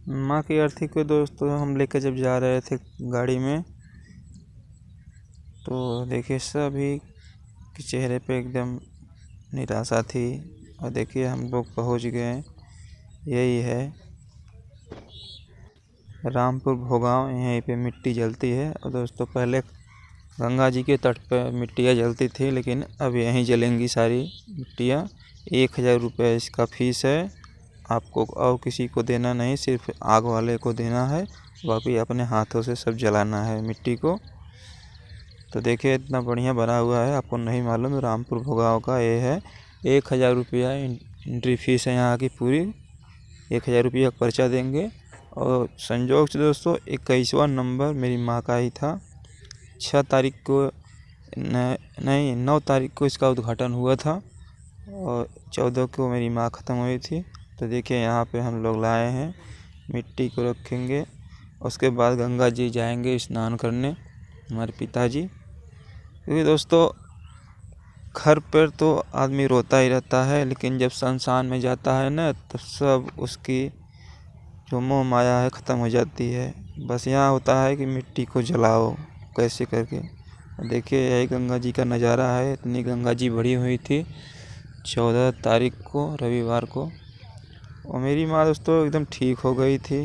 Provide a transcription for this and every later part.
माँ की अर्थी को दोस्तों हम लेकर जब जा रहे थे गाड़ी में, तो देखिए सभी के चेहरे पे एकदम निराशा थी। और देखिए हम लोग पहुँच गए। यही है रामपुर भोगांव, यहीं पे मिट्टी जलती है। और दोस्तों पहले गंगा जी के तट पर मिट्टियाँ जलती थी, लेकिन अब यहीं जलेंगी सारी मिट्टियाँ। 1000 रुपये इसका फीस है। आपको और किसी को देना नहीं, सिर्फ आग वाले को देना है। बाकी अपने हाथों से सब जलाना है मिट्टी को। तो देखिए इतना बढ़िया बना हुआ है, आपको नहीं मालूम रामपुर भोगांव का ये है। 1000 रुपया एंट्री फीस है यहाँ की पूरी। 1000 रुपया का पर्चा देंगे। और संजोग से दोस्तों 21वां नंबर मेरी माँ का ही था। 6 तारीख को नहीं 9 तारीख को इसका उद्घाटन हुआ था और 14 को मेरी माँ ख़त्म हुई थी। तो देखिए यहाँ पे हम लोग लाए हैं, मिट्टी को रखेंगे। उसके बाद गंगा जी जाएंगे स्नान करने हमारे पिताजी। क्योंकि दोस्तों घर पर तो आदमी रोता ही रहता है, लेकिन जब शमशान में जाता है ना, तब सब उसकी जो मोह माया है ख़त्म हो जाती है। बस यहाँ होता है कि मिट्टी को जलाओ कैसे करके। देखिए यही गंगा जी का नज़ारा है। इतनी गंगा जी भरी हुई थी 14 तारीख को रविवार को। और मेरी माँ दोस्तों एकदम ठीक हो गई थी।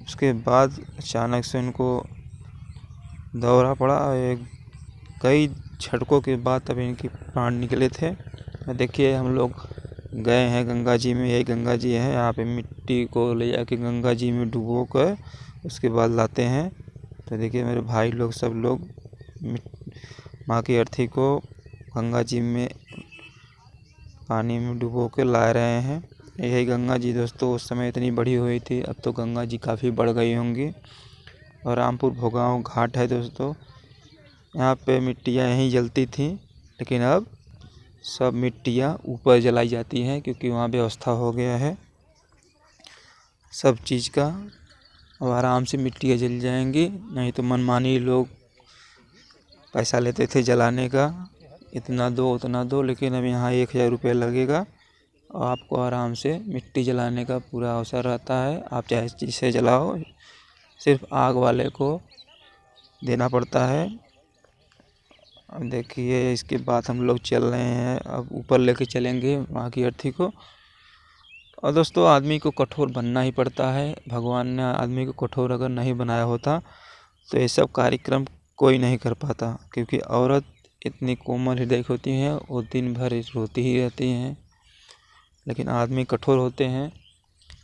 उसके बाद अचानक से उनको दौरा पड़ा। कई झटकों के बाद तब इनके प्राण निकले थे। देखिए हम लोग गए हैं गंगा जी में, यही गंगा जी है। यहाँ पे मिट्टी को ले जाके गंगा जी में डुबो कर उसके बाद लाते हैं। तो देखिए मेरे भाई लोग सब लोग माँ की अर्थी को गंगा जी में पानी में डुबो के ला रहे हैं। यही गंगा जी दोस्तों उस समय इतनी बड़ी हुई थी, अब तो गंगा जी काफ़ी बढ़ गई होंगी। और रामपुर भोगांव घाट है दोस्तों, यहाँ पे मिट्टियाँ यहीं जलती थी, लेकिन अब सब मिट्टियाँ ऊपर जलाई जाती हैं, क्योंकि वहाँ व्यवस्था हो गया है सब चीज़ का। अब आराम से मिट्टियाँ जल जाएंगी। नहीं तो मनमानी लोग पैसा लेते थे जलाने का, इतना दो उतना दो, लेकिन अब यहाँ 1000 रुपये लगेगा और आपको आराम से मिट्टी जलाने का पूरा अवसर रहता है। आप चाहे जिसे जलाओ, सिर्फ आग वाले को देना पड़ता है। अब देखिए इसके बाद हम लोग चल रहे हैं, अब ऊपर लेके चलेंगे माँ की अर्थी को। और दोस्तों आदमी को कठोर बनना ही पड़ता है। भगवान ने आदमी को कठोर अगर नहीं बनाया होता तो ये सब कार्यक्रम कोई नहीं कर पाता। क्योंकि औरत इतनी कोमल हृदय होती हैं, वो दिन भर रोती ही रहती हैं, लेकिन आदमी कठोर होते हैं।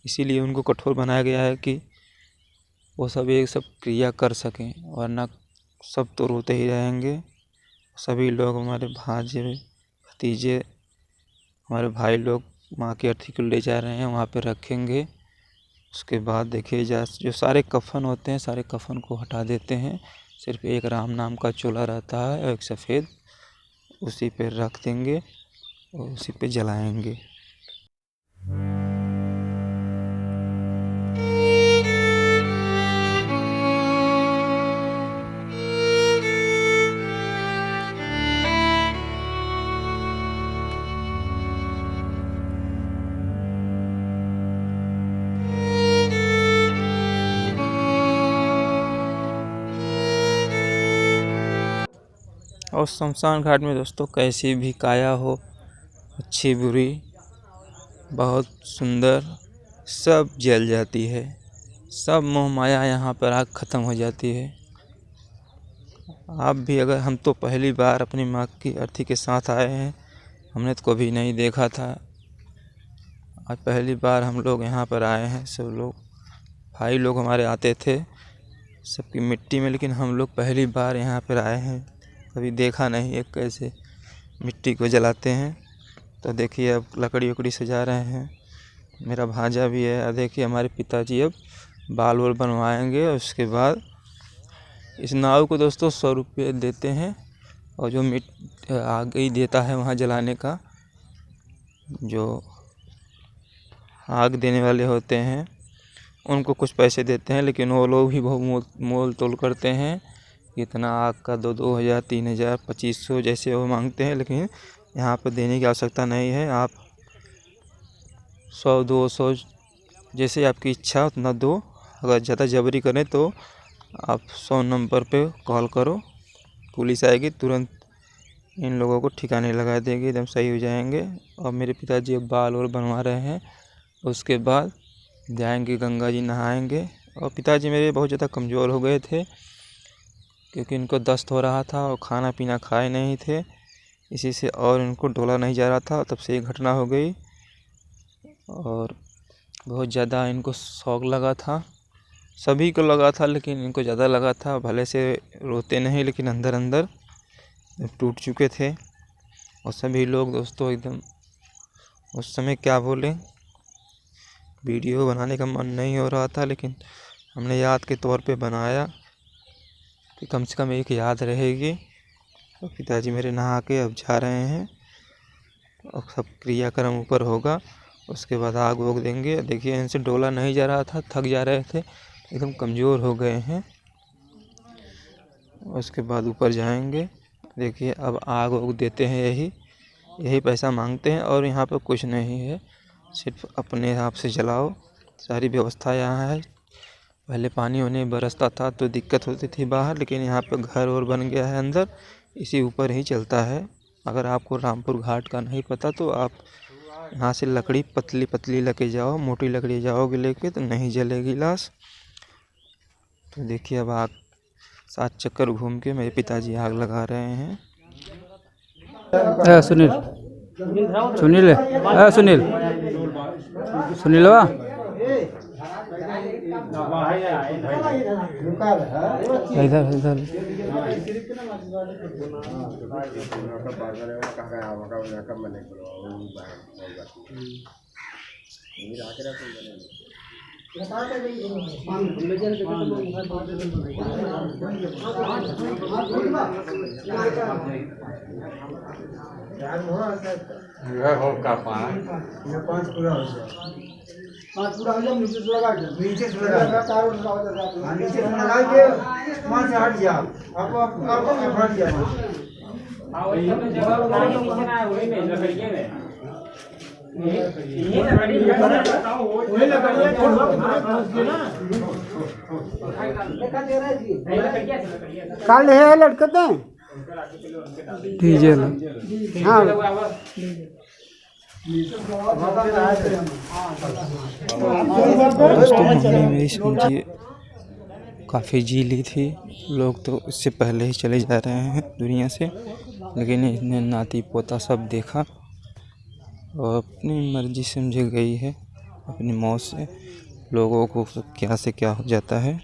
इसीलिए उनको कठोर बनाया गया है कि वो सब ये सब क्रिया कर सकें, वरना सब तो रोते ही रहेंगे। सभी लोग हमारे भांजे भतीजे हमारे भाई लोग माँ की अर्थी को ले जा रहे हैं, वहाँ पे रखेंगे। उसके बाद देखिए जो सारे कफन होते हैं, सारे कफन को हटा देते हैं। सिर्फ एक राम नाम का चोला रहता है और एक सफ़ेद, उसी पे रख देंगे और उसी पे जलाएंगे। और शमशान घाट में दोस्तों कैसी भी काया हो, अच्छी बुरी, बहुत सुंदर, सब जल जाती है। सब मोह माया यहाँ पर आग ख़त्म हो जाती है। आप भी अगर, हम तो पहली बार अपनी माँ की अर्थी के साथ आए हैं, हमने तो कभी नहीं देखा था। आज पहली बार हम लोग यहाँ पर आए हैं। सब लोग भाई लोग हमारे आते थे सबकी मिट्टी में, लेकिन हम लोग पहली बार यहाँ पर आए हैं, कभी देखा नहीं है कैसे मिट्टी को जलाते हैं। तो देखिए अब लकड़ी उकड़ी सजा रहे हैं, मेरा भांजा भी है। और देखिए हमारे पिताजी अब बाल वाल बनवाएंगे। और उसके बाद इस नाव को दोस्तों 100 रुपये देते हैं, और जो आग ही देता है वहाँ जलाने का, जो आग देने वाले होते हैं उनको कुछ पैसे देते हैं, लेकिन वो लोग भी बहुत मोल तोल करते हैं। इतना आग का 2000 3000 2500 जैसे वो मांगते हैं, लेकिन यहाँ पर देने की आवश्यकता नहीं है। आप 100 200 जैसे आपकी इच्छा उतना दो। अगर ज़्यादा जबरी करें तो आप 100 नंबर पे कॉल करो, पुलिस आएगी, तुरंत इन लोगों को ठिकाने लगा देगी, एकदम सही हो जाएंगे। और मेरे पिताजी अब बाल और बनवा रहे हैं, उसके बाद जाएंगे गंगा जी नहाएंगे। और पिताजी मेरे बहुत ज़्यादा कमज़ोर हो गए थे क्योंकि इनको दस्त हो रहा था और खाना पीना खाए नहीं थे, इसी से और इनको डोला नहीं जा रहा था। तब से ये घटना हो गई और बहुत ज़्यादा इनको शौक लगा था, सभी को लगा था लेकिन इनको ज़्यादा लगा था। भले से रोते नहीं लेकिन अंदर अंदर टूट चुके थे। और सभी लोग दोस्तों एकदम उस समय क्या बोले, वीडियो बनाने का मन नहीं हो रहा था लेकिन हमने याद के तौर पे बनाया कि कम से कम एक याद रहेगी। और पिताजी मेरे नहा के अब जा रहे हैं और सब क्रियाक्रम ऊपर होगा, उसके बाद आग वोग देंगे। देखिए इनसे डोला नहीं जा रहा था, थक जा रहे थे, एकदम कमज़ोर हो गए हैं। उसके बाद ऊपर जाएंगे। देखिए अब आग वोग देते हैं, यही पैसा मांगते हैं और यहाँ पर कुछ नहीं है, सिर्फ अपने आप से जलाओ। सारी व्यवस्था यहाँ है। पहले पानी होने बरसता था तो दिक्कत होती थी बाहर, लेकिन यहाँ पर घर और बन गया है अंदर, इसी ऊपर ही चलता है। अगर आपको रामपुर घाट का नहीं पता तो आप यहाँ से लकड़ी पतली पतली लेके जाओ, मोटी लकड़ी जाओगे लेके तो नहीं जलेगी लाश। तो देखिए अब आग 7 चक्कर घूम के मेरे पिताजी आग लगा रहे हैं। सुनील सुनील सुनील सुनीलवा इधर इधर पूरा हो जाए, नीचे से लगा दे, नीचे से लगा तार लगा, नीचे से लगा के वहां से हट गया। आप हट गया। हां वही तो जगह नीचे ना है, वही नहीं लकड़ियां है, ये लकड़ी बताओ, वही लकड़ियां छोड़ो ना, लेकर दे रहा जी, लकड़ियां काल है लटकते हैं डीजल। हां दोस्तों हमने मेरी समझिए काफ़ी जी ली थी। लोग तो इससे पहले ही चले जा रहे हैं दुनिया से, लेकिन इसने नाती पोता सब देखा और अपनी मर्जी से मुझे गई है अपनी मौत से। लोगों को क्या से क्या हो जाता है।